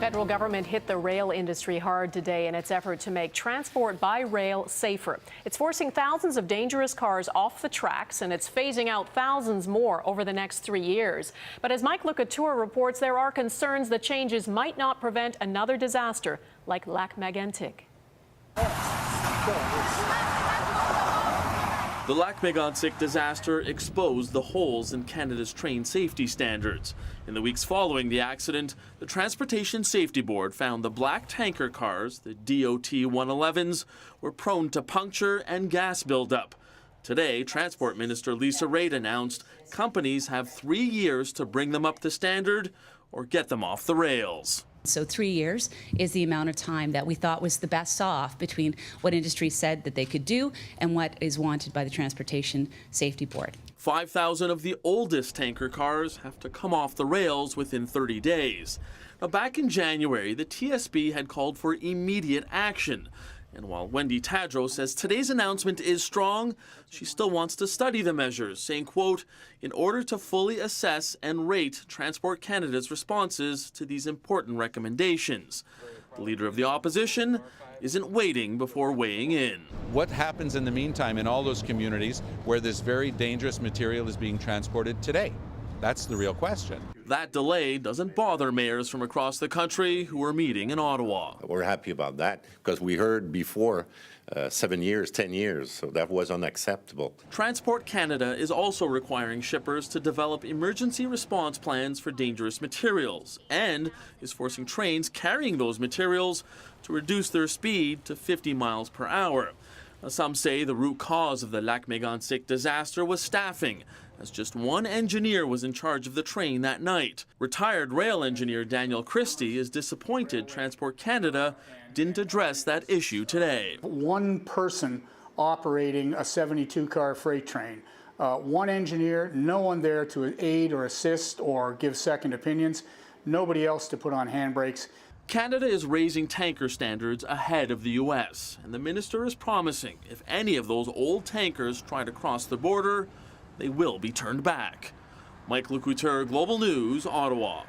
Federal government hit the rail industry hard today in its effort to make transport by rail safer. It's forcing thousands of dangerous cars off the tracks, and it's phasing out thousands more over the next 3 years. But as Mike Lac-Megantic reports, there are concerns the changes might not prevent another disaster like Lac-Megantic. The Lac-Megantic disaster exposed the holes in Canada's train safety standards. In the weeks following the accident, the Transportation Safety Board found the black tanker cars, the DOT 111s, were prone to puncture and gas buildup. Today, Transport Minister Lisa Raitt announced companies have 3 years to bring them up to standard or get them off the rails. So 3 years is the amount of time that we thought was the best off between what industry said that they could do and what is wanted by the Transportation Safety Board. 5,000 of the oldest tanker cars have to come off the rails within 30 days. Now, back in January, the TSB had called for immediate action. And while Wendy Tadros says today's announcement is strong, she still wants to study the measures, saying, quote, in order to fully assess and rate Transport Canada's responses to these important recommendations. The leader of the opposition isn't waiting before weighing in. What happens in the meantime in all those communities where this very dangerous material is being transported today? That's the real question. That delay doesn't bother mayors from across the country who are meeting in Ottawa. We're happy about that because we heard before 7 years, 10 years, so that was unacceptable. Transport Canada is also requiring shippers to develop emergency response plans for dangerous materials and is forcing trains carrying those materials to reduce their speed to 50 miles per hour. Now, some say the root cause of the Lac-Megantic disaster was staffing, as just one engineer was in charge of the train that night. Retired rail engineer Daniel Christie is disappointed Transport Canada didn't address that issue today. One person operating a 72-car freight train, one engineer, no one there to aid or assist or give second opinions, nobody else to put on handbrakes. Canada is raising tanker standards ahead of the U.S., and the minister is promising if any of those old tankers try to cross the border, they will be turned back. Mike Lac-Megantic, Global News, Ottawa.